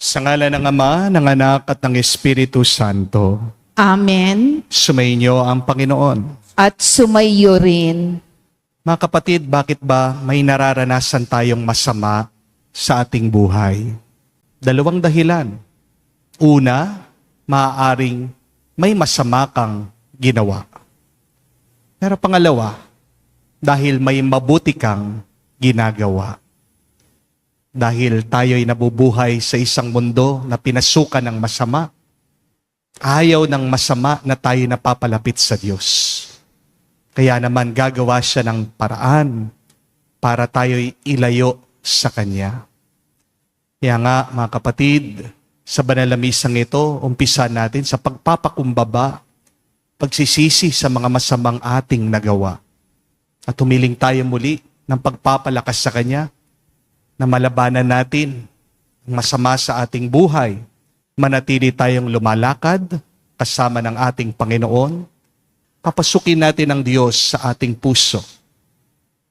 Sa ngalan ng Ama, ng Anak at ng Espiritu Santo. Amen. Sumainyo ang Panginoon. At sumayo rin. Mga kapatid, bakit ba may nararanasan tayong masama sa ating buhay? Dalawang dahilan. Una, maaaring may masama kang ginawa. Pero pangalawa, dahil may mabuti kang ginagawa. Dahil tayo'y nabubuhay sa isang mundo na pinasukan ng masama, ayaw ng masama na tayo napapalapit sa Diyos. Kaya naman gagawa siya ng paraan para tayo'y ilayo sa Kanya. Kaya nga mga kapatid, sa banal na misang ito, umpisa natin sa pagpapakumbaba, pagsisisi sa mga masamang ating nagawa. At humiling tayo muli ng pagpapalakas sa Kanya, na malabanan natin ang masama sa ating buhay, manatili tayong lumalakad kasama ng ating Panginoon, papasukin natin ang Diyos sa ating puso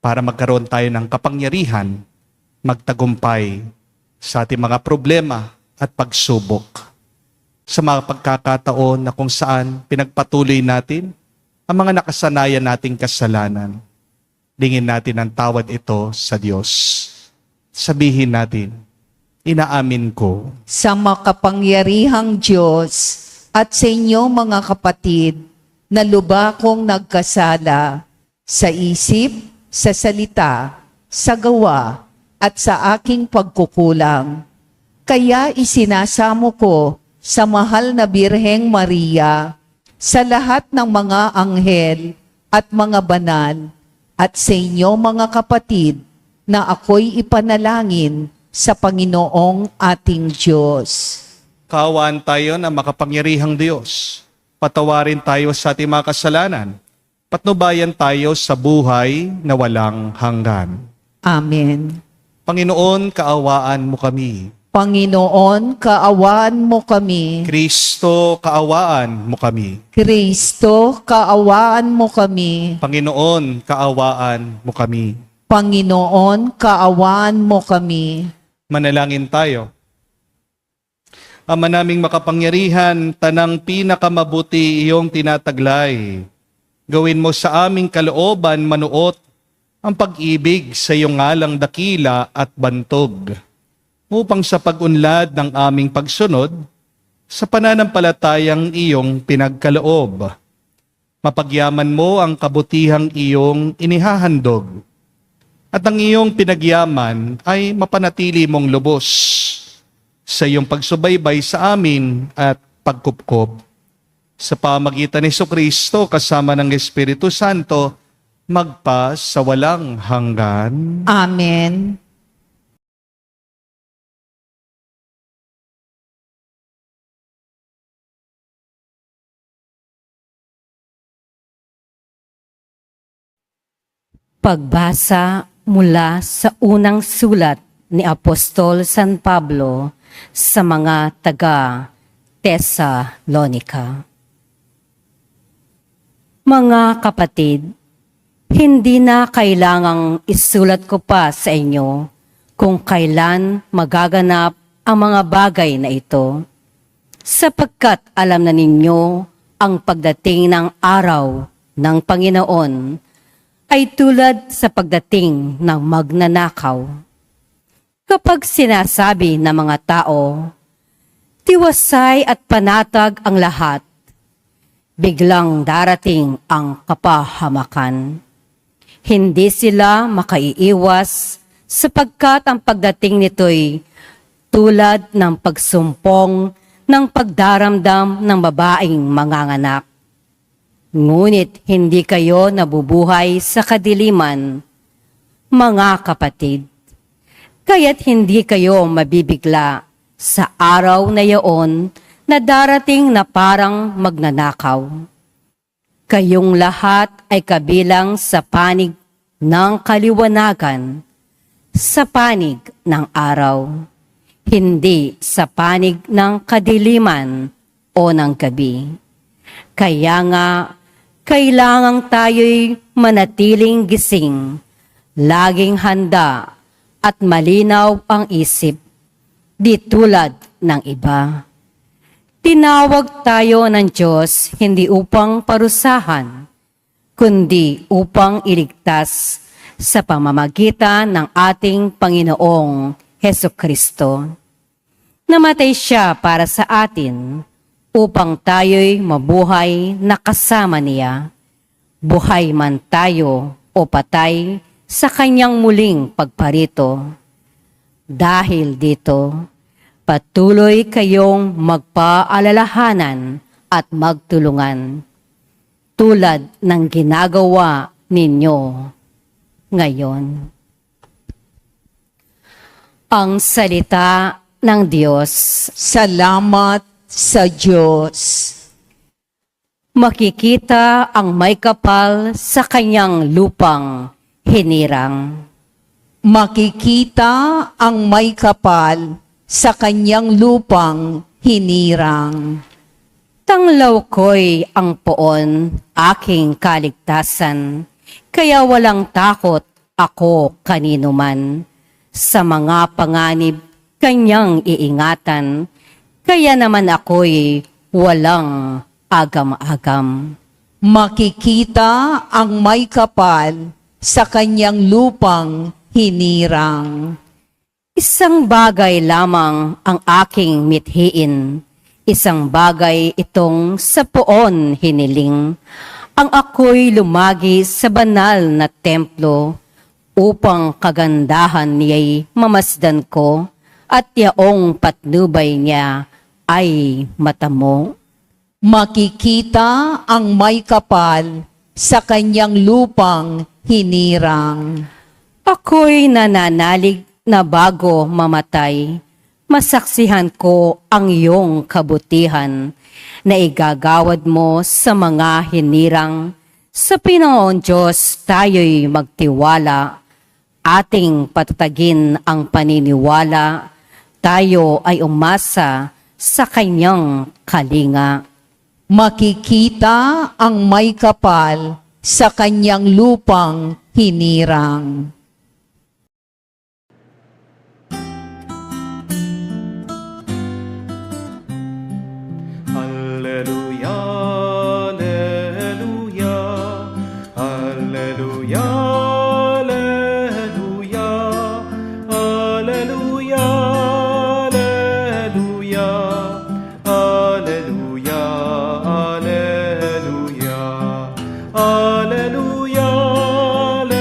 para magkaroon tayo ng kapangyarihan, magtagumpay sa ating mga problema at pagsubok. Sa mga pagkakataon na kung saan pinagpatuloy natin ang mga nakasanayan nating kasalanan, lingin natin ang tawad ito sa Diyos. Sabihin natin, inaamin ko Sa makapangyarihang Diyos at sa inyo mga kapatid, na lubha kong nagkasala sa isip, sa salita, sa gawa, at sa aking pagkukulang. Kaya isinasamo ko sa mahal na Birheng Maria, sa lahat ng mga anghel at mga banal, at sa inyo mga kapatid, na ako'y ipanalangin sa Panginoong ating Diyos. kaawaan tayo ng makapangyarihang Diyos. Patawarin tayo sa ating mga kasalanan. Patnubayan tayo sa buhay na walang hanggan. Amen. Panginoon, kaawaan mo kami. Panginoon, kaawaan mo kami. Kristo, kaawaan mo kami. Kristo, kaawaan mo kami. Panginoon, kaawaan mo kami. Panginoon, kaawaan mo kami. Manalangin tayo. Ama naming makapangyarihan, tanang pinakamabuti iyong tinataglay. Gawin mo sa aming kalooban manuot ang pag-ibig sa iyong ngalang dakila at bantog, upang sa pag-unlad ng aming pagsunod, sa pananampalatayang iyong pinagkaloob, mapagyaman mo ang kabutihang iyong inihahandog, at ang iyong pinagyaman ay mapanatili mong lubos sa iyong pagsubaybay sa amin at pagkupkop. Sa pamagitan ni Jesucristo kasama ng Espiritu Santo, magpa sa walang hanggan. Amen. Pagbasa mula sa unang sulat ni Apostol San Pablo sa mga taga-Tesalonica. Mga kapatid, hindi na kailangang isulat ko pa sa inyo kung kailan magaganap ang mga bagay na ito, sapagkat alam na ninyo ang pagdating ng araw ng Panginoon ay tulad sa pagdating ng magnanakaw. Kapag sinasabi ng mga tao, tiwasay at panatag ang lahat, biglang darating ang kapahamakan. Hindi sila makaiiwas sapagkat ang pagdating nito'y tulad ng pagsumpong ng pagdaramdam ng babaeng manganganak. Ngunit hindi kayo nabubuhay sa kadiliman, mga kapatid. Kaya't hindi kayo mabibigla sa araw na yaon na darating na parang magnanakaw. Kayong lahat ay kabilang sa panig ng kaliwanagan, sa panig ng araw, hindi sa panig ng kadiliman o ng gabi. Kaya nga, kailangang tayo'y manatiling gising, laging handa at malinaw ang isip, di tulad ng iba. Tinawag tayo ng Diyos hindi upang parusahan, kundi upang iligtas sa pamamagitan ng ating Panginoong Hesukristo. Namatay siya para sa atin upang tayo'y mabuhay na kasama niya. Buhay man tayo o patay sa kanyang muling pagparito. Dahil dito, patuloy kayong magpaalalahanan at magtulungan tulad ng ginagawa ninyo ngayon. Ang salita ng Diyos. Salamat sa Diyos. Makikita ang may kapal sa kanyang lupang hinirang. Makikita ang may kapal sa kanyang lupang hinirang. Tanglaw ko'y ang poon, aking kaligtasan, kaya walang takot ako kanino man. Sa mga panganib, kanyang iingatan, kaya naman ako'y walang agam-agam. Makikita ang may kapal sa kanyang lupang hinirang. Isang bagay lamang ang aking mithiin, isang bagay itong sa poon hiniling, ang ako'y lumagi sa banal na templo, upang kagandahan niya'y mamasdan ko, at yaong patnubay niya ay matamo. Makikita ang may kapal sa kanyang lupang hinirang. Ako'y nananalig na bago mamatay, masaksihan ko ang iyong kabutihan na igagawad mo sa mga hinirang. Sa Panginoon Diyos tayo'y magtiwala, ating patatagin ang paniniwala, tayo ay umasa sa kanyang kalinga. Makikita ang may kapal sa kanyang lupang hinirang. Alleluia, alleluia, alleluia, alleluia, alleluia, alleluia, alleluia, alleluia, alleluia,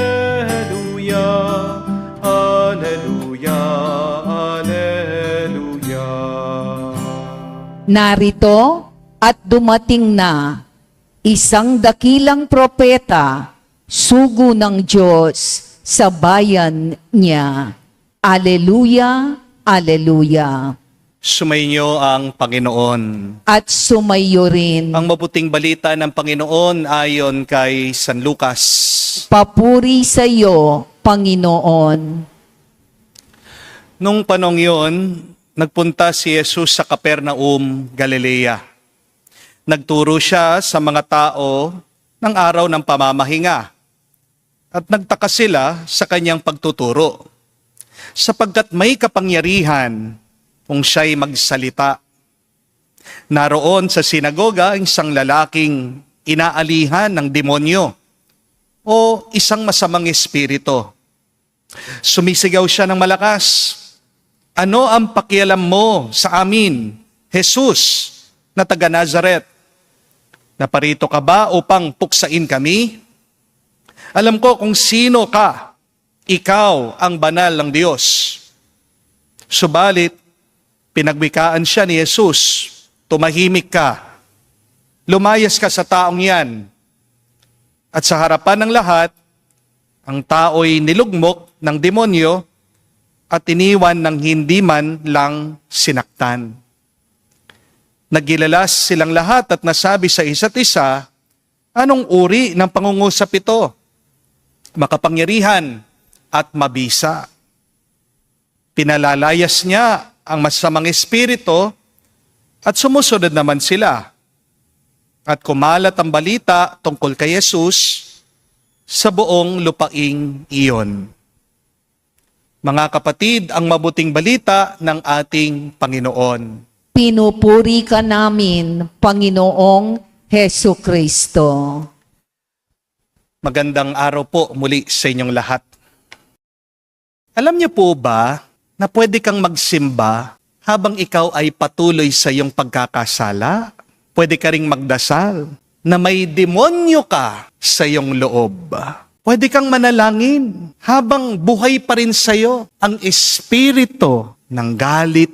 alleluia, alleluia, alleluia. Narito at dumating na isang dakilang propeta, sugo ng Diyos sa bayan niya. Alleluia, alleluia. Sumainyo ang Panginoon. At sumayo rin. Ang mabuting balita ng Panginoon ayon kay San Lucas. Papuri sa iyo, Panginoon. Nung panong yon, nagpunta si Jesus sa Capernaum, Galilea. Nagturo siya sa mga tao ng araw ng pamamahinga at nagtaka sila sa kanyang pagtuturo sapagkat may kapangyarihan kung siya'y magsalita. Naroon sa sinagoga ang isang lalaking inaalihan ng demonyo o isang masamang espiritu. Sumisigaw siya ng malakas, "Ano ang pakialam mo sa amin, Jesus na taga Nazaret? Naparito ka ba upang puksain kami? Alam ko kung sino ka. Ikaw ang banal ng Diyos." Subalit, pinagwikaan siya ni Jesus, "Tumahimik ka. Lumayas ka sa taong yan." At sa harapan ng lahat, ang tao'y nilugmok ng demonyo at iniwan ng hindi man lang sinaktan. Nagilalas silang lahat at nasabi sa isa't isa, "Anong uri ng pangungusap ito? Makapangyarihan at mabisa." Pinalalayas niya ang masamang espiritu at sumusunod naman sila. At kumalat ang balita tungkol kay Jesus sa buong lupaing iyon. Mga kapatid, ang mabuting balita ng ating Panginoon. Pinupuri ka namin, Panginoong Hesu Kristo. Magandang araw po muli sa inyong lahat. Alam niyo po ba na pwede kang magsimba habang ikaw ay patuloy sa iyong pagkakasala? Pwede ka ring magdasal na may demonyo ka sa iyong loob. Pwede kang manalangin habang buhay pa rin sa iyo ang espiritu ng galit,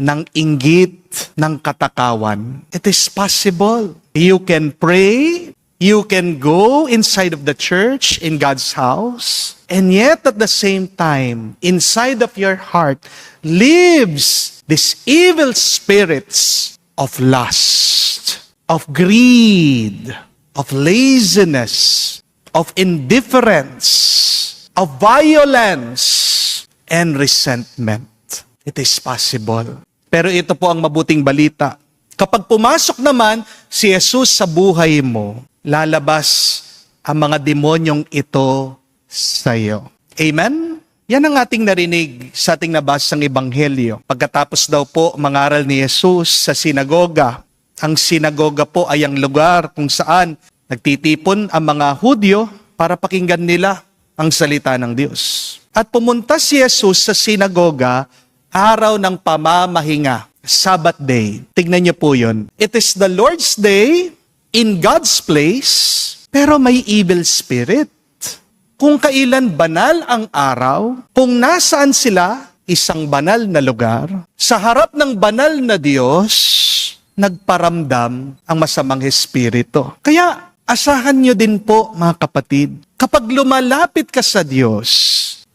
ng inggit, ng katakawan. It is possible. You can pray, you can go inside of the church, in God's house, and yet at the same time, inside of your heart, lives these evil spirits of lust, of greed, of laziness, of indifference, of violence, and resentment. It is possible. Pero ito po ang mabuting balita. Kapag pumasok naman si Jesus sa buhay mo, lalabas ang mga demonyong ito sa iyo. Amen? Yan ang ating narinig sa ating nabasang ebanghelyo. Pagkatapos daw po mangaral ni Jesus sa sinagoga. Ang sinagoga po ay ang lugar kung saan nagtitipon ang mga Hudyo para pakinggan nila ang salita ng Diyos. At pumunta si Jesus sa sinagoga, araw ng pamamahinga, Sabbath day. Tignan niyo po yun. It is the Lord's day in God's place, pero may evil spirit. Kung kailan banal ang araw, kung nasaan sila, isang banal na lugar, sa harap ng banal na Diyos, nagparamdam ang masamang espiritu. Kaya, asahan nyo din po, mga kapatid, kapag lumalapit ka sa Diyos,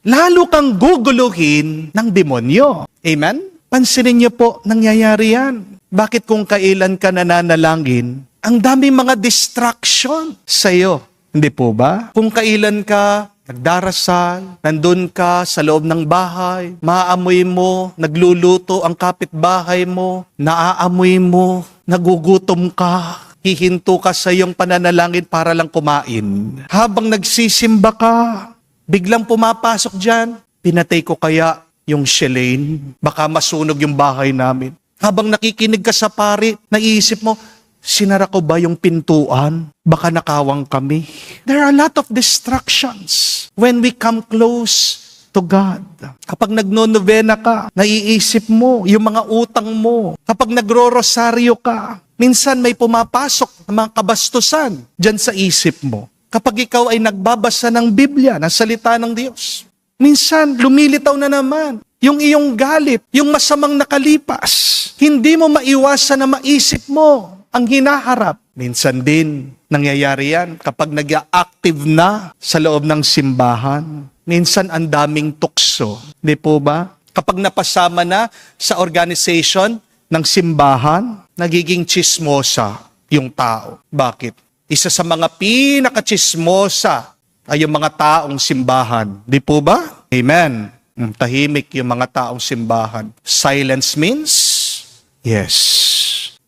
lalo kang guguluhin ng demonyo. Amen? Pansinin nyo po, nangyayari yan. Bakit kung kailan ka nananalangin, ang daming mga distraction sa iyo? Hindi po ba? Kung kailan ka nagdarasal, nandun ka sa loob ng bahay, maaamoy mo, nagluluto ang kapitbahay mo, naaamoy mo, nagugutom ka, hihinto ka sa iyong pananalangin para lang kumain. Habang nagsisimba ka, biglang pumapasok dyan, pinatay ko kaya yung Shelane, baka masunog yung bahay namin. Habang nakikinig ka sa pari, naiisip mo, sinara ko ba yung pintuan? Baka nakawang kami. There are a lot of distractions when we come close to God. Kapag nagno-novena ka, naiisip mo yung mga utang mo. Kapag nagro-rosaryo ka, minsan may pumapasok na mga kabastusan dyan sa isip mo. Kapag ikaw ay nagbabasa ng Biblia, ng salita ng Diyos, minsan lumilitaw na naman yung iyong galit, yung masamang nakalipas. Hindi mo maiwasan na maisip mo ang hinaharap. Minsan din, nangyayari yan kapag nag-active na sa loob ng simbahan. Minsan ang daming tukso. Di po ba? Kapag napasama na sa organization ng simbahan, nagiging chismosa yung tao. Bakit? Isa sa mga pinaka-chismosa ay yung mga taong simbahan. Di po ba? Amen. Tahimik yung mga taong simbahan. Silence means? Yes.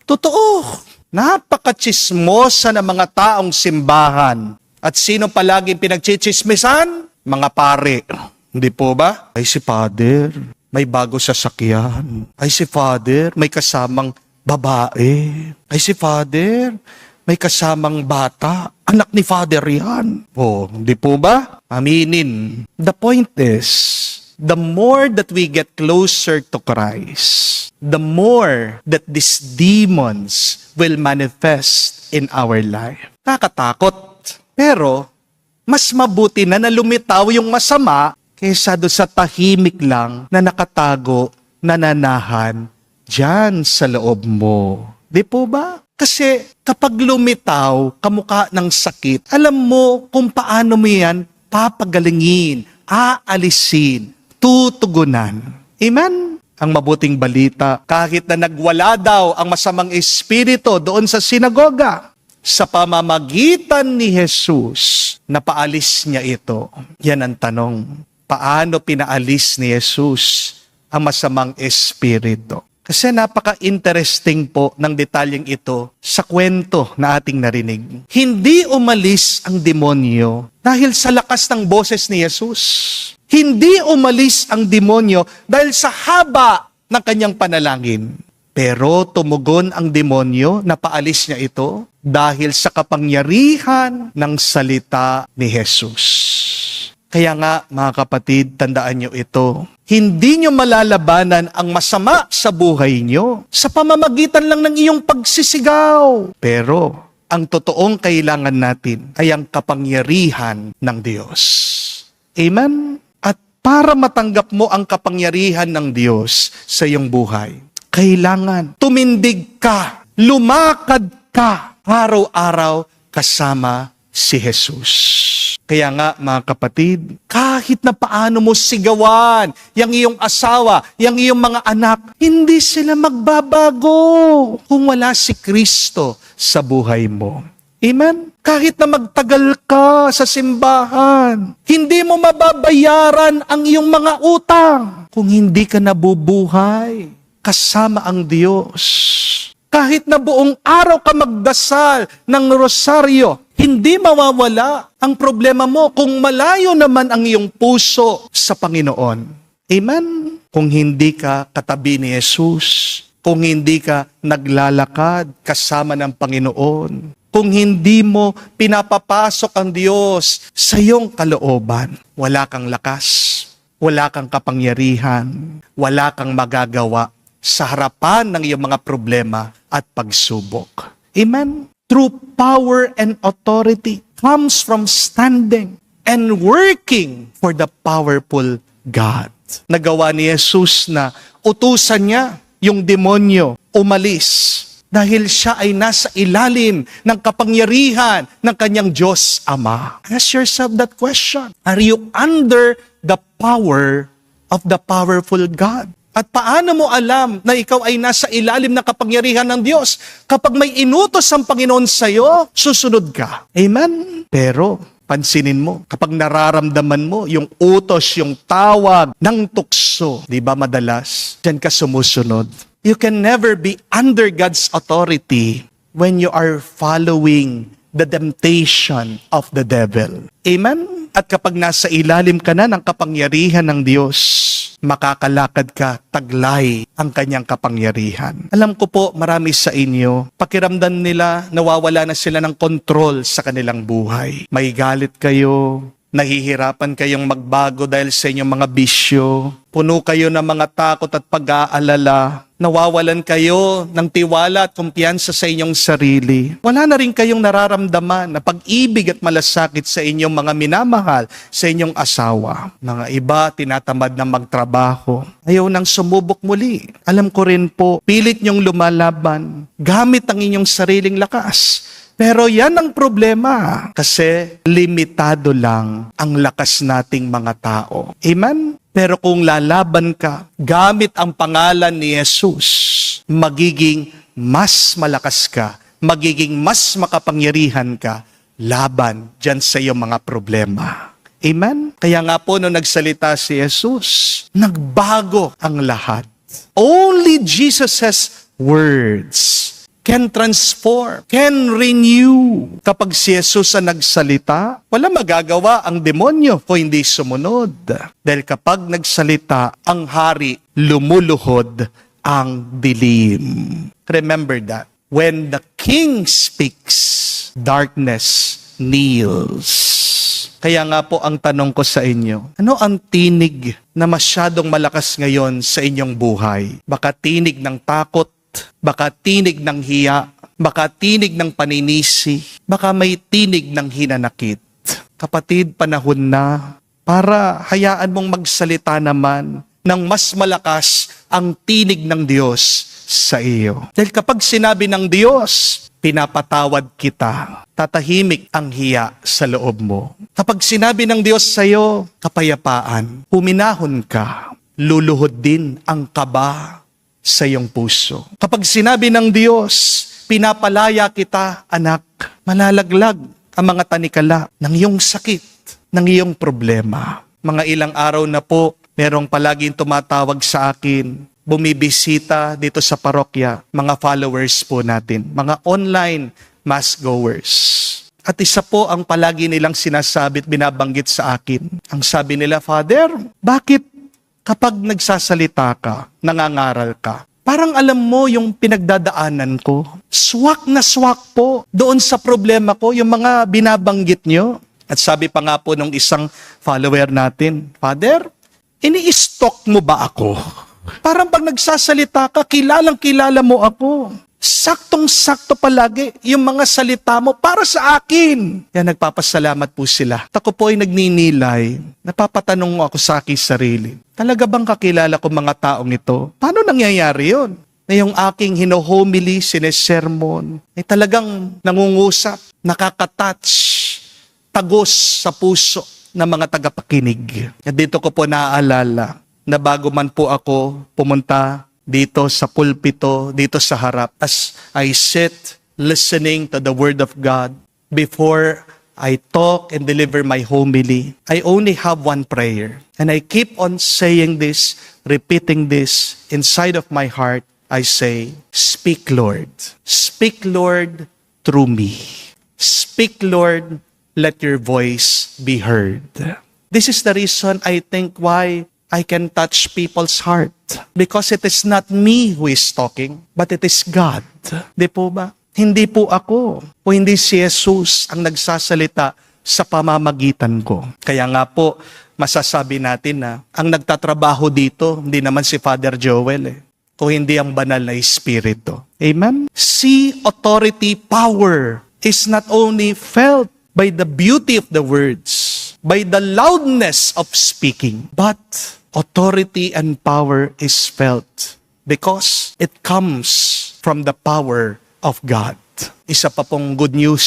Totoo. Napaka-chismosa ng mga taong simbahan. At sino palaging pinagchichismisan? Mga pare. Hindi po ba? Ay si Father, may bago sasakyan. Ay si Father, may kasamang babae. Ay si Father, may kasamang bata. Anak ni Father yan. Oh, hindi po ba? Aminin. The point is, the more that we get closer to Christ, the more that these demons will manifest in our life. Nakakatakot. Pero, mas mabuti na lumitaw yung masama kaysa doon sa tahimik lang na nakatago, nananahan dyan sa loob mo. Di po ba? Kasi kapag lumitaw, kamukha ng sakit, alam mo kung paano mo yan papagalingin, aalisin, tutugunan. Amen? Ang mabuting balita, kahit na nagwala daw ang masamang espiritu doon sa sinagoga, sa pamamagitan ni Jesus, napaalis niya ito. Yan ang tanong. Paano pinaalis ni Jesus ang masamang espiritu? Kasi napaka-interesting po ng detalyeng ito sa kwento na ating narinig. Hindi umalis ang demonyo dahil sa lakas ng boses ni Jesus. Hindi umalis ang demonyo dahil sa haba ng kanyang panalangin. Pero tumugon ang demonyo na paalis niya ito dahil sa kapangyarihan ng salita ni Jesus. Kaya nga, mga kapatid, tandaan niyo ito. Hindi niyo malalabanan ang masama sa buhay niyo sa pamamagitan lang ng iyong pagsisigaw. Pero ang totoong kailangan natin ay ang kapangyarihan ng Diyos. Amen? At para matanggap mo ang kapangyarihan ng Diyos sa iyong buhay, kailangan tumindig ka, lumakad ka araw-araw kasama si Jesus. Kaya nga, mga kapatid, kahit na paano mo sigawan yung iyong asawa, yung iyong mga anak, hindi sila magbabago kung wala si Kristo sa buhay mo. Amen? Kahit na magtagal ka sa simbahan, hindi mo mababayaran ang iyong mga utang kung hindi ka nabubuhay kasama ang Diyos. Kahit na buong araw ka magdasal ng rosaryo, hindi mawawala ang problema mo kung malayo naman ang iyong puso sa Panginoon. Amen? Kung hindi ka katabi ni Jesus, kung hindi ka naglalakad kasama ng Panginoon, kung hindi mo pinapapasok ang Diyos sa iyong kalooban, wala kang lakas, wala kang kapangyarihan, wala kang magagawa sa harapan ng iyong mga problema at pagsubok. Amen? True power and authority comes from standing and working for the powerful God. Nagawa ni Jesus na utusan niya yung demonyo umalis dahil siya ay nasa ilalim ng kapangyarihan ng kanyang Diyos Ama. Ask yourself that question. Are you under the power of the powerful God? At paano mo alam na ikaw ay nasa ilalim ng kapangyarihan ng Diyos? Kapag may inutos ang Panginoon sa iyo, susunod ka. Amen? Pero, pansinin mo, kapag nararamdaman mo yung utos, yung tawag ng tukso, di ba madalas, diyan ka sumusunod. You can never be under God's authority when you are following the temptation of the devil. Amen? At kapag nasa ilalim ka na ng kapangyarihan ng Diyos, makakalakad ka, taglay ang kanyang kapangyarihan. Alam ko po, marami sa inyo, pakiramdam nila, nawawala na sila ng kontrol sa kanilang buhay. May galit kayo, nahihirapan kayong magbago dahil sa inyong mga bisyo, puno kayo ng mga takot at pag-aalala, nawawalan kayo ng tiwala at kumpiyansa sa inyong sarili. Wala na rin kayong nararamdaman na pag-ibig at malasakit sa inyong mga minamahal, sa inyong asawa. Mga iba, tinatamad na magtrabaho. Ayaw nang sumubok muli. Alam ko rin po, pilit niyong lumalaban, gamit ang inyong sariling lakas. Pero yan ang problema kasi limitado lang ang lakas nating mga tao. Amen? Pero kung lalaban ka, gamit ang pangalan ni Jesus, magiging mas malakas ka, magiging mas makapangyarihan ka, laban dyan sa iyong mga problema. Amen? Kaya nga po nung nagsalita si Jesus, nagbago ang lahat. Only Jesus has words. Can transform, can renew. Kapag si Jesus ang nagsalita, wala magagawa ang demonyo kung hindi sumunod. Dahil kapag nagsalita, ang hari, lumuluhod ang dilim. Remember that. When the king speaks, darkness kneels. Kaya nga po ang tanong ko sa inyo, ano ang tinig na masyadong malakas ngayon sa inyong buhay? Baka tinig ng takot, baka tinig ng hiya, baka tinig ng paninisi, baka may tinig ng hinanakit. Kapatid, panahon na para hayaan mong magsalita naman ng mas malakas ang tinig ng Diyos sa iyo. Dahil kapag sinabi ng Diyos, pinapatawad kita, tatahimik ang hiya sa loob mo. Kapag sinabi ng Diyos sa iyo, kapayapaan, huminahon ka, luluhod din ang kaba sa iyong puso. Kapag sinabi ng Diyos, pinapalaya kita, anak, malalaglag ang mga tanikala ng iyong sakit, ng iyong problema. Mga ilang araw na po, merong palaging tumatawag sa akin, bumibisita dito sa parokya, mga followers po natin, mga online mass goers. At isa po ang palagi nilang sinasabi at binabanggit sa akin. Ang sabi nila, Father, bakit kapag nagsasalita ka, nangangaral ka, parang alam mo yung pinagdadaanan ko? Swak na swak po doon sa problema ko, yung mga binabanggit nyo. At sabi pa nga po nung isang follower natin, Father, ini-stalk mo ba ako? Parang pag nagsasalita ka, kilalang kilala mo ako. Saktong-sakto palagi yung mga salita mo para sa akin. Yan, nagpapasalamat po sila. At ako po ay nagninilay. Napapatanong ako sa aking sarili. Talaga bang kakilala ko mga taong ito? Paano nangyayari yun? Na yung aking hino-homily, sinesermon, ay talagang nangungusap, nakakatouch, tagos sa puso ng mga tagapakinig. At dito ko po naaalala na bago man po ako pumunta dito sa pulpito, dito sa harap, as I sit listening to the Word of God, before I talk and deliver my homily, I only have one prayer. And I keep on saying this, repeating this inside of my heart. I say, speak, Lord. Speak, Lord, through me. Speak, Lord, let your voice be heard. This is the reason I think why I can touch people's heart. Because it is not me who is talking, but it is God. Di po ba? Hindi po ako o hindi si Jesus ang nagsasalita sa pamamagitan ko. Kaya nga po, masasabi natin na ang nagtatrabaho dito, hindi naman si Father Joel o hindi ang banal na Espiritu. Amen? See, authority, power is not only felt by the beauty of the words, by the loudness of speaking, but authority and power is felt because it comes from the power of God. Isa pa pong good news,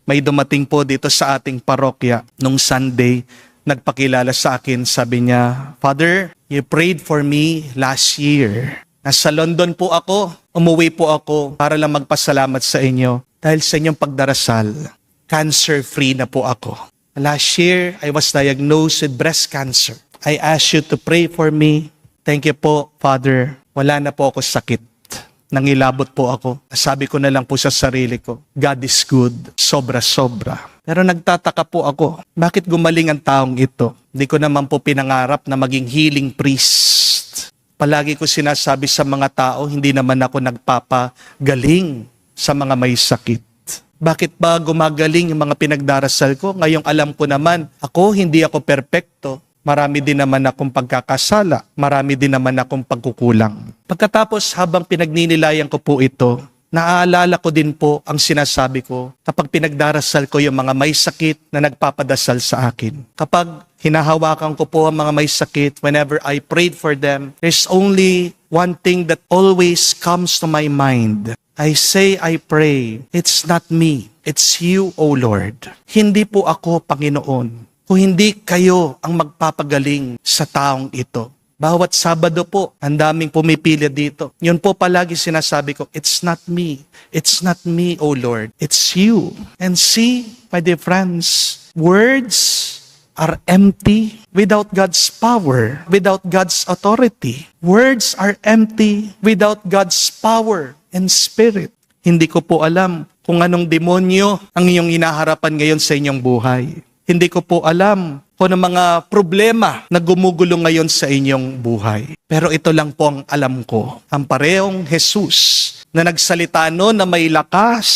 may dumating po dito sa ating parokya nung Sunday, nagpakilala sa akin, sabi niya, Father, you prayed for me last year. Nasa London po ako, umuwi po ako para lang magpasalamat sa inyo dahil sa inyong pagdarasal, cancer-free na po ako. Last year, I was diagnosed with breast cancer. I ask you to pray for me. Thank you po, Father. Wala na po ako sakit. Nangilabot po ako. Sabi ko na lang po sa sarili ko, God is good, sobra-sobra. Pero nagtataka po ako, bakit gumaling ang taong ito? Hindi ko naman po pinangarap na maging healing priest. Palagi ko sinasabi sa mga tao, hindi naman ako nagpapagaling sa mga may sakit. Bakit ba gumagaling yung mga pinagdarasal ko? Ngayong alam ko naman, hindi ako perpekto. Marami din naman akong pagkakasala. Marami din naman akong pagkukulang. Pagkatapos habang pinagninilayan ko po ito, naaalala ko din po ang sinasabi ko kapag pinagdarasal ko yung mga may sakit na nagpapadasal sa akin. Kapag hinahawakan ko po ang mga may sakit, whenever I prayed for them, there's only one thing that always comes to my mind. I say, I pray, it's not me, it's you, O Lord. Hindi po ako, Panginoon. Kung hindi kayo ang magpapagaling sa taong ito. Bawat Sabado po, ang daming pumipili dito. Yun po palagi sinasabi ko, it's not me, O Lord, it's you. And see, my dear friends, words are empty without God's power, without God's authority. Words are empty without God's power and spirit. Hindi ko po alam kung anong demonyo ang iyong inaharapan ngayon sa inyong buhay. Hindi ko po alam kung anong mga problema na gumugulo ngayon sa inyong buhay. Pero ito lang po ang alam ko. Ang parehong Jesus na nagsalita noon na may lakas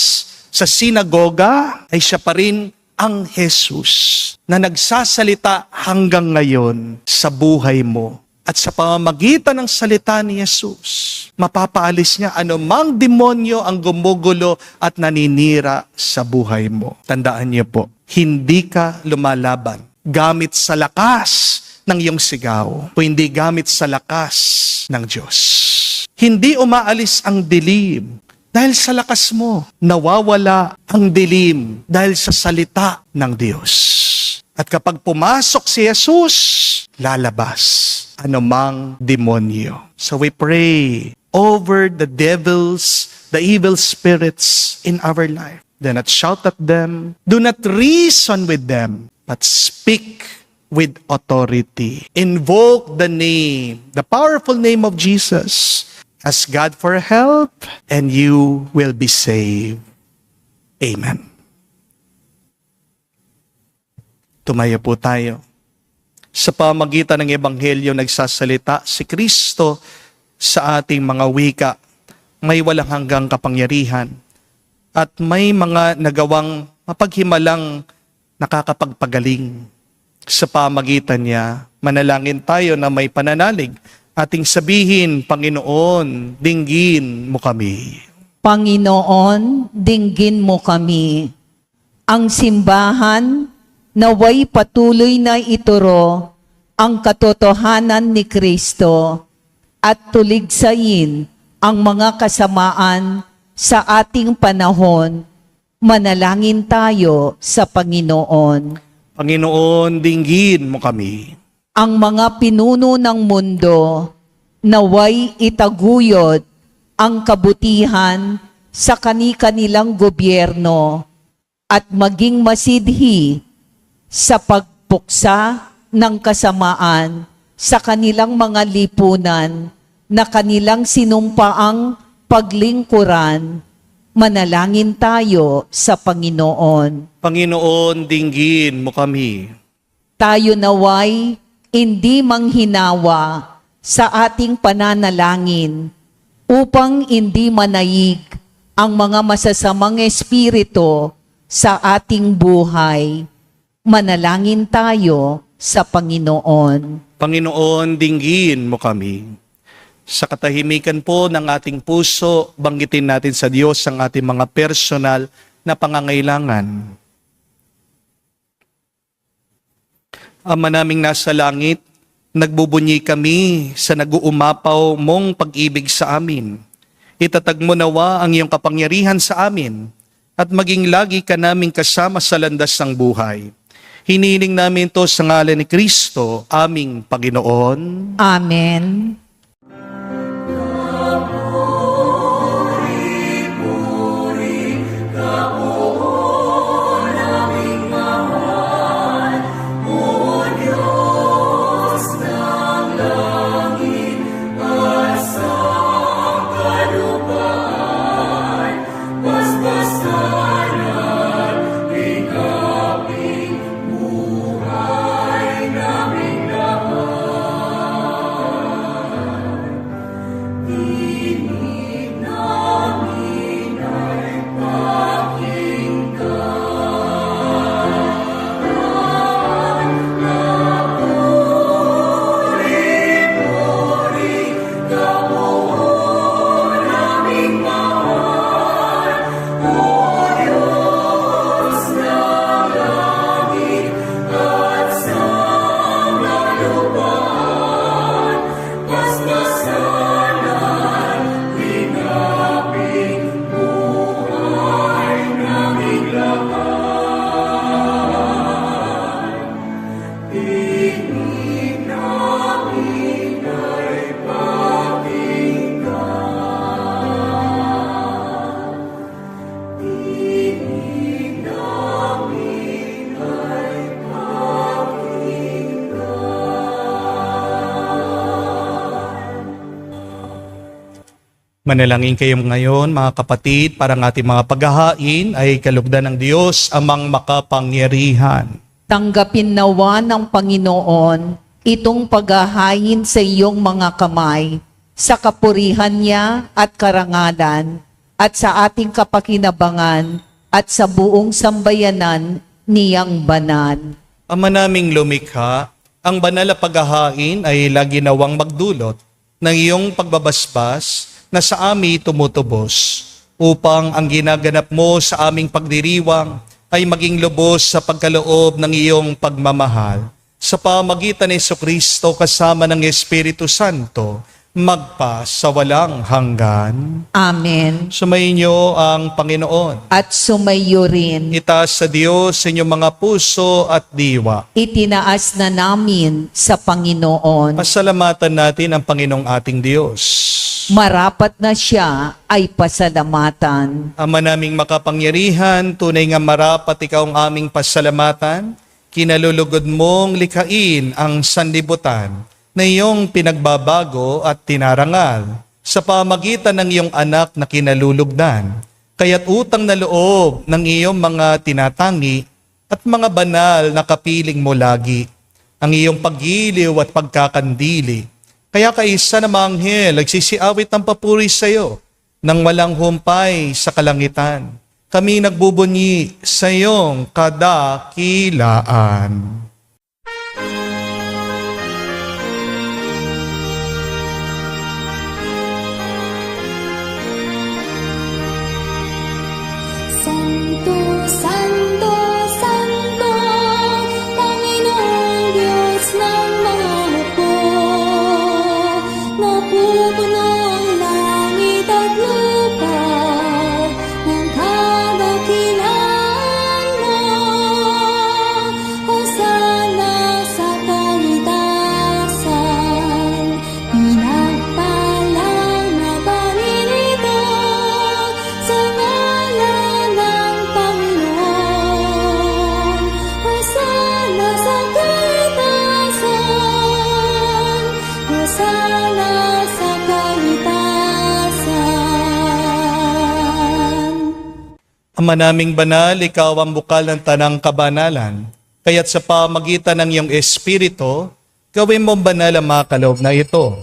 sa sinagoga ay siya pa rin ang Jesus na nagsasalita hanggang ngayon sa buhay mo. At sa pamamagitan ng salita ni Jesus, mapapaalis niya anumang demonyo ang gumugulo at naninira sa buhay mo. Tandaan niyo po, hindi ka lumalaban gamit sa lakas ng iyong sigaw, o hindi gamit sa lakas ng Diyos. Hindi umaalis ang dilim dahil sa lakas mo. Nawawala ang dilim dahil sa salita ng Diyos. At kapag pumasok si Jesus, lalabas anumang demonyo. So we pray over the devils, the evil spirits in our life. Do not shout at them. Do not reason with them, but speak with authority. Invoke the name, the powerful name of Jesus. Ask God for help, and you will be saved. Amen. Tumayo po tayo. Sa pamagitan ng Ebanghelyo nagsasalita si Kristo sa ating mga wika. May walang hanggang kapangyarihan at may mga nagawang mapaghimalang nakakapagpagaling. Sa pamagitan niya, manalangin tayo na may pananalig. Ating sabihin, Panginoon, dinggin mo kami. Panginoon, dinggin mo kami. Ang simbahan naway patuloy na ituro ang katotohanan ni Kristo at tuligsayin ang mga kasamaan sa ating panahon. Manalangin tayo sa Panginoon. Panginoon, dinggin mo kami. Ang mga pinuno ng mundo naway itaguyod ang kabutihan sa kani-kanilang gobyerno at maging masidhi sa pagpuksa ng kasamaan sa kanilang mga lipunan na kanilang sinumpaang paglingkuran. Manalangin tayo sa Panginoon. Panginoon, dinggin mo kami. Tayo naway hindi manghinawa sa ating pananalangin upang hindi manayig ang mga masasamang espiritu sa ating buhay. Manalangin tayo sa Panginoon. Panginoon, dinggin mo kami. Sa katahimikan po ng ating puso, banggitin natin sa Diyos ang ating mga personal na pangangailangan. Ama naming nasa langit, nagbubunyi kami sa nag-uumapaw mong pag-ibig sa amin. Itatag mo nawa ang iyong kapangyarihan sa amin at maging lagi ka naming kasama sa landas ng buhay. Hiniling namin ito sa ngalan ni Kristo, aming Panginoon. Amen. Manalangin kayo ngayon, mga kapatid, para ang ating mga paghahain ay kalugdan ng Diyos, amang makapangyarihan. Tanggapin nawa ng Panginoon itong paghahain sa iyong mga kamay, sa kapurihan niya at karangalan, at sa ating kapakinabangan, at sa buong sambayanan niyang banal. Ama naming lumikha, ang banal na paghahain ay lagi nawang magdulot ng iyong pagbabasbas na sa amin tumutubos, upang ang ginaganap mo sa aming pagdiriwang ay maging lubos sa pagkaloob ng iyong pagmamahal. Sa pamagitan ni Jesucristo kasama ng Espiritu Santo, magpa sa walang hanggan. Amen. Sumainyo ang Panginoon. At sumayo rin. Itaas sa Diyos sa inyong mga puso at diwa. Itinaas na namin sa Panginoon. Pasalamatan natin ang Panginoong ating Diyos. Marapat na siya ay pasalamatan. Ama naming makapangyarihan, tunay nga marapat ikaw ang aming pasalamatan. Kinalulugod mong likhain ang sanlibutan na iyong pinagbabago at tinarangal sa pamagitan ng iyong anak na kinalulugdan. Kaya't utang na loob ng iyong mga tinatangi, at mga banal na kapiling mo lagi, ang iyong paggiliw at pagkakandili. Kaya kaisa na mga anghel nagsisiawit ng papuri sa iyo nang walang humpay sa kalangitan. Kami nagbubunyi sa iyong kadakilaan. Santo, Santo, Santo, Panginoong Diyos ng mga hukbo. Napupuno ang langit at lupa ng kadakilaan mo. Hosana sa kalitasan, pinagpalang na Panginoon sa ngalan ng Panginoon. Hosana sa kalitasan, Hosana sa kalitasan. Ama naming banal, ikaw ang bukal ng tanang kabanalan. Kaya't sa pamagitan ng iyong Espiritu, gawin mong banal ang mga kaloob na ito,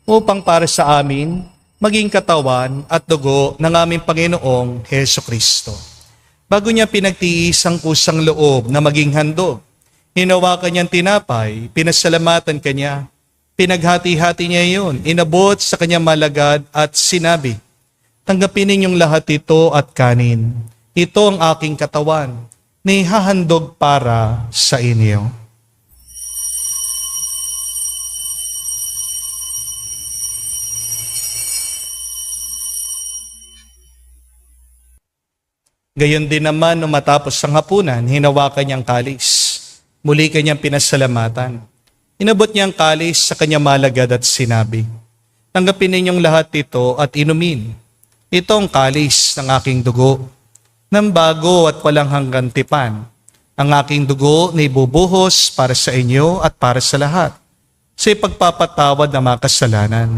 upang para sa amin, maging katawan at dugo ng aming Panginoong Heso Kristo. Bago niya pinagtiis ang kusang loob na maging handog, hinawakan niyang tinapay, pinasalamatan kanya, pinaghati-hati niya iyon, inabot sa kanyang malagad at sinabi, "Tanggapin ninyong lahat ito at kanin. Ito ang aking katawan, na ihahandog para sa inyo." Gayon din naman nung matapos ang hapunan, hinawakan niyang kalis. Muli kanyang pinasalamatan. Inabot niya ang kalis sa kanyang malagad at sinabi, "Tanggapin ninyong lahat ito at inumin. Ito ang kalis ng aking dugo, ng bago at walang hanggang tipan. Ang aking dugo na ibubuhos para sa inyo at para sa lahat, sa ipagpapatawad ng mga kasalanan.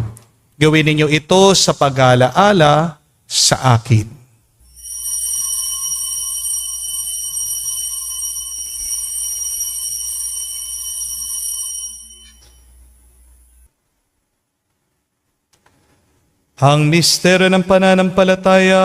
Gawin ninyo ito sa pag-alaala sa akin." Ang misteryo ng pananampalataya.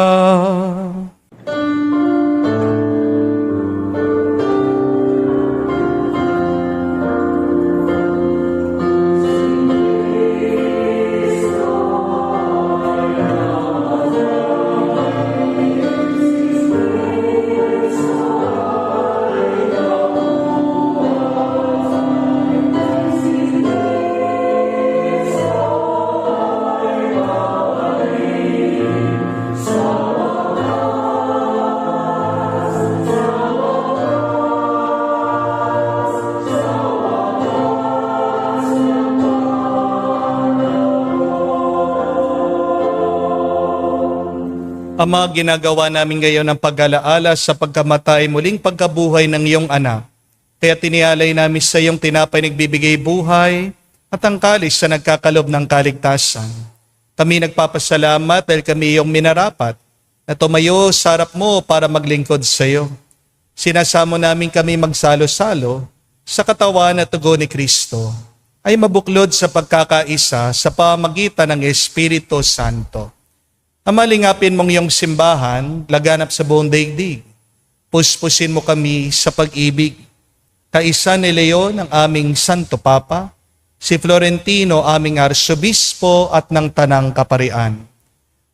Ama, ginagawa namin ngayon ang pag-alaala sa pagkamatay muling pagkabuhay ng iyong anak. Kaya tinialay namin sa iyong tinapay nagbibigay buhay at ang kalis sa nagkakalob ng kaligtasan. Kami nagpapasalamat dahil kami iyong minarapat na tumayo sa harap mo para maglingkod sa iyo. Sinasamo namin kami magsalo-salo sa katawan at dugo ni Kristo ay mabuklod sa pagkakaisa sa pamagitan ng Espiritu Santo. Amalingapin mong iyong simbahan, laganap sa buong daigdig. Puspusin mo kami sa pag-ibig. Kaisa ni Leon ang aming Santo Papa, si Florentino aming Arsobispo at ng Tanang Kaparian.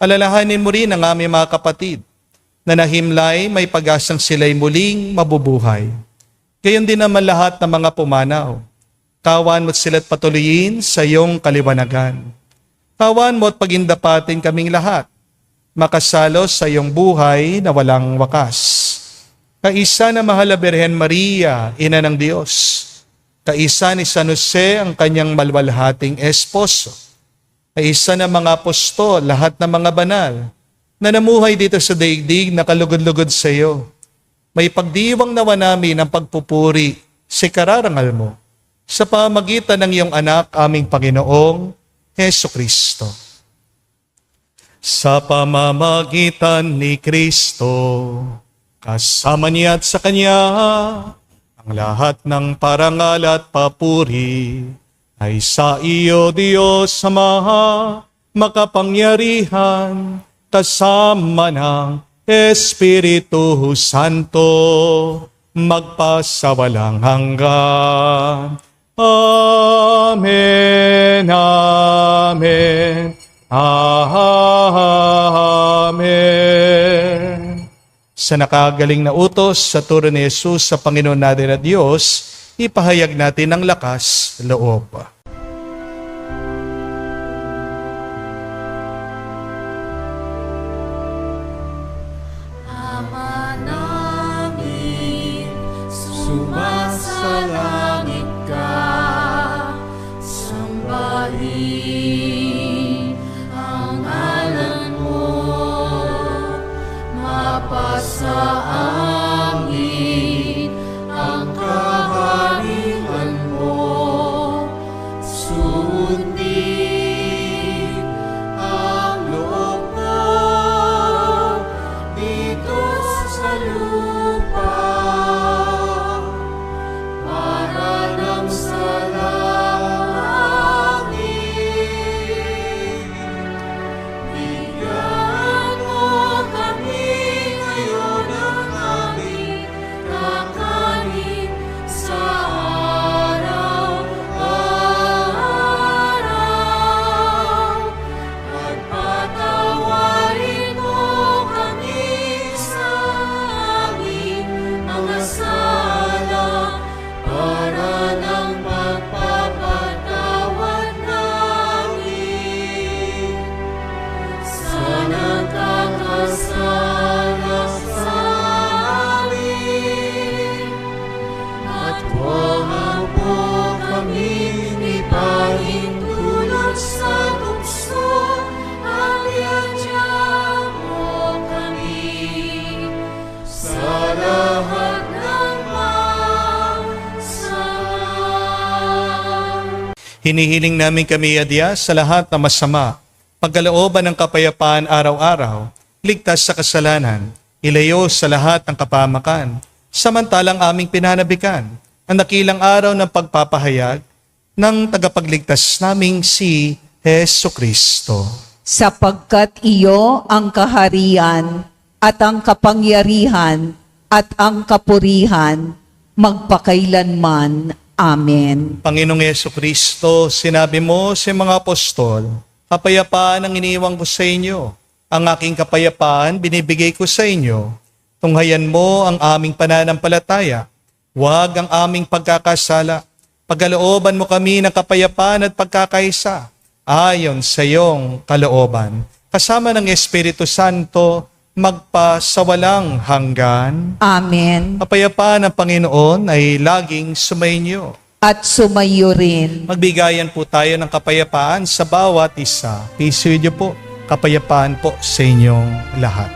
Alalahanin mo rin ang aming mga kapatid na nahimlay may pag-asang sila'y muling mabubuhay. Gayon din naman lahat ng mga pumanaw. Tawan mo't sila't patuloyin sa iyong kaliwanagan. Tawan mo at pagindapatin kaming lahat, makasalo sa iyong buhay na walang wakas. Kaisa na mahal na Birhen Maria, Ina ng Diyos. Kaisa ni San Jose, ang kanyang malwalhating esposo. Kaisa na mga apostol, lahat ng mga banal, na namuhay dito sa daigdig na kalugod-lugod sa iyo. May pagdiwang nawa namin ang pagpupuri sa kararangal mo sa pamagitan ng iyong anak, aming Panginoong Heso Kristo. Sa pamamagitan ni Kristo, kasama niya at sa Kanya, ang lahat ng parangal at papuri ay sa iyo, Diyos Ama, makapangyarihan, kasama ng Espiritu Santo, magpasawalang hanggan. Amen, amen, amen. Sa nakagaling na utos sa turo ni Jesus sa Panginoon natin at Diyos, ipahayag natin ang lakas loob. Ama namin, sumasalangit ka, sambahin ang ngalan mo, mapasa amin ang kaharian mo, sundin ang loob mo dito sa lupa, para nang sa langit. Bigyan mo kami ngayon ng aming kakanin sa araw-araw, at patawarin mo kami sa aming mga sala, para ng pagpapatawad namin sa nagkakasala sa amin. At huwag mo kami ipahintulot sa tukso, at iadya mo kami sa lahat ng masama. Hinihiling namin kami, Adya, sa lahat na masama, pagkalooban ng kapayapaan araw-araw, ligtas sa kasalanan, ilayo sa lahat ng kapamakan, samantalang aming pinanabikan ang dakilang araw ng pagpapahayag ng tagapagligtas naming si Hesu Kristo. Sapagkat iyo ang kaharian at ang kapangyarihan at ang kapurihan magpakailanman. Amen. Panginoong Hesu Kristo, sinabi mo sa mga apostol, kapayapaan ang iniiwan ko sa inyo. Ang aking kapayapaan binibigay ko sa inyo. Tunghayan mo ang aming pananampalataya. Huwag ang aming pagkakasala. Pagkalooban mo kami ng kapayapaan at pagkakaisa, ayon sa iyong kalooban. Kasama ng Espiritu Santo, magpasawalang hanggan. Amen. Kapayapaan ng Panginoon ay laging sumainyo. At sumayo rin. Magbigayan po tayo ng kapayapaan sa bawat isa. Peace with you po. Kapayapaan po sa inyong lahat.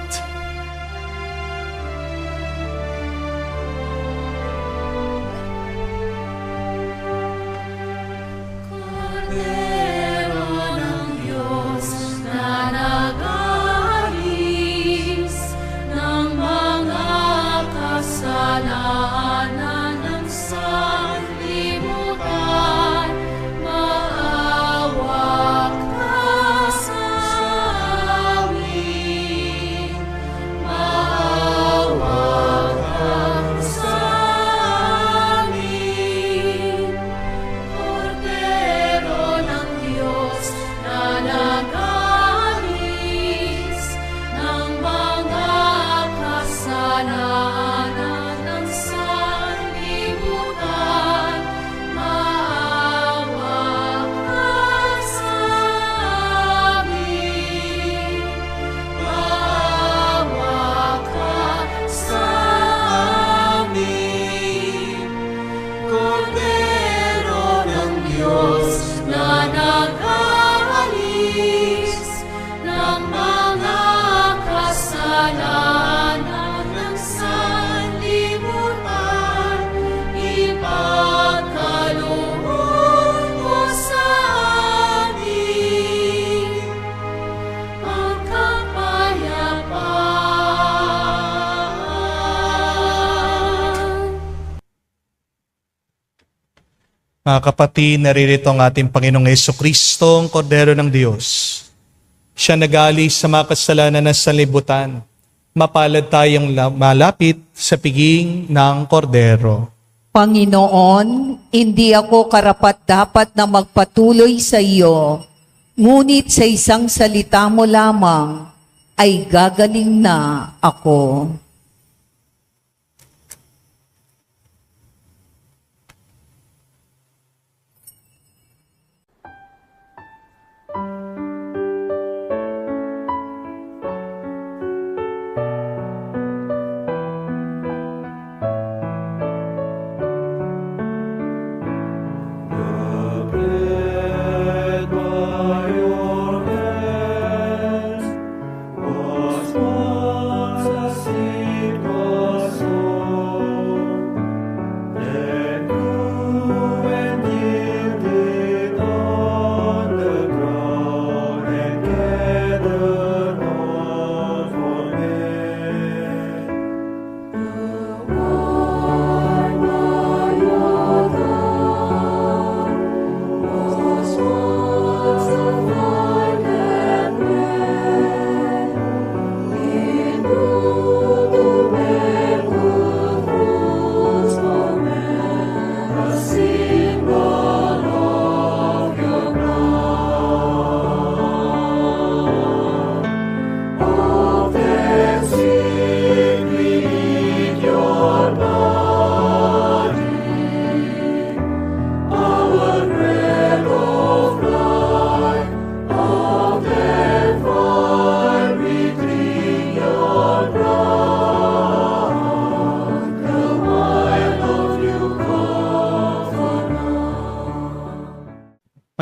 Kordero ng Diyos na nag-aalis ng mga kasalanan ng sanlibutan, maawa ka sa amin. Mga kapatid, naririto ang ating Panginoong Hesukristo, ang Kordero ng Diyos. Siya nag-aalis sa mga kasalanan ng sanlibutan. Mapalad tayong malapit sa piging ng Kordero. Panginoon, hindi ako karapat-dapat na magpatuloy sa iyo, ngunit sa isang salita mo lamang ay gagaling na ako.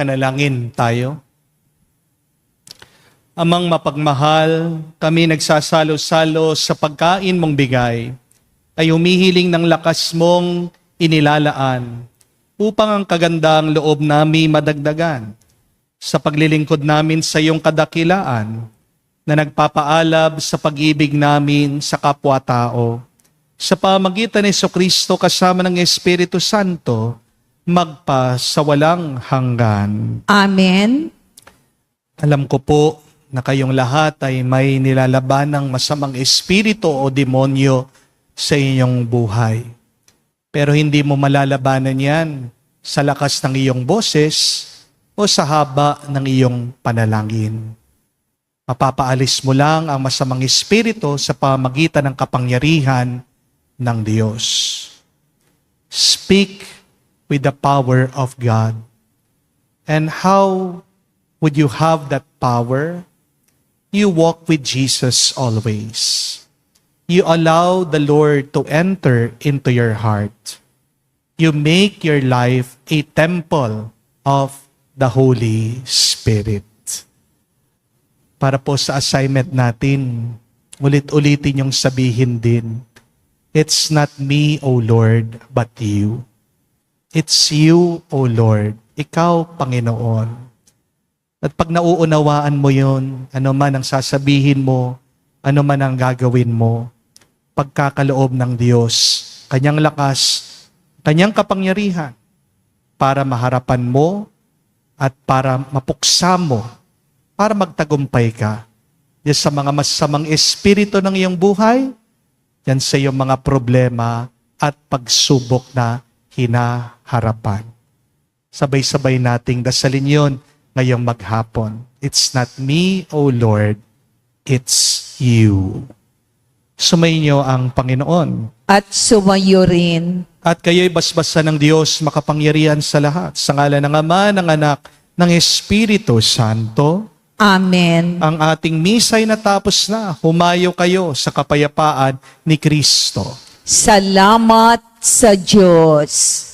Manalangin tayo. Amang mapagmahal, kami nagsasalo-salo sa pagkain mong bigay, ay humihiling ng lakas mong inilalaan upang ang kagandang loob namin madagdagan sa paglilingkod namin sa iyong kadakilaan na nagpapaalab sa pag-ibig namin sa kapwa-tao. Sa pamagitan ni Jesucristo kasama ng Espiritu Santo, magpa sa walang hanggan. Amen. Alam ko po na kayong lahat ay may nilalaban ng masamang espiritu o demonyo sa inyong buhay. Pero hindi mo malalabanan yan sa lakas ng iyong boses o sa haba ng iyong panalangin. Mapapaalis mo lang ang masamang espiritu sa pamagitan ng kapangyarihan ng Diyos. Speak with the power of God. And how would you have that power? You walk with Jesus always. You allow the Lord to enter into your heart. You make your life a temple of the Holy Spirit. Para po sa assignment natin, ulit-ulitin yung sabihin din, it's not me, O Lord, but you. It's you, O Lord. Ikaw, Panginoon. At pag nauunawaan mo yun, ano man ang sasabihin mo, ano man ang gagawin mo, pagkakaloob ng Diyos, kanyang lakas, kanyang kapangyarihan, para maharapan mo at para mapuksa mo, para magtagumpay ka. Yan sa mga masamang espiritu ng iyong buhay, yan sa iyong mga problema at pagsubok na hinaharapan. Sabay-sabay nating dasalin yun ngayong maghapon. It's not me, O Lord, it's you. Sumainyo ang Panginoon. At sumayo rin. At kayo'y basbasan ng Diyos makapangyarihan sa lahat. Sa ngalan ng Ama, ng Anak, ng Espiritu Santo. Amen. Ang ating misa'y natapos na. Humayo kayo sa kapayapaan ni Kristo. Salamat sa Diyos.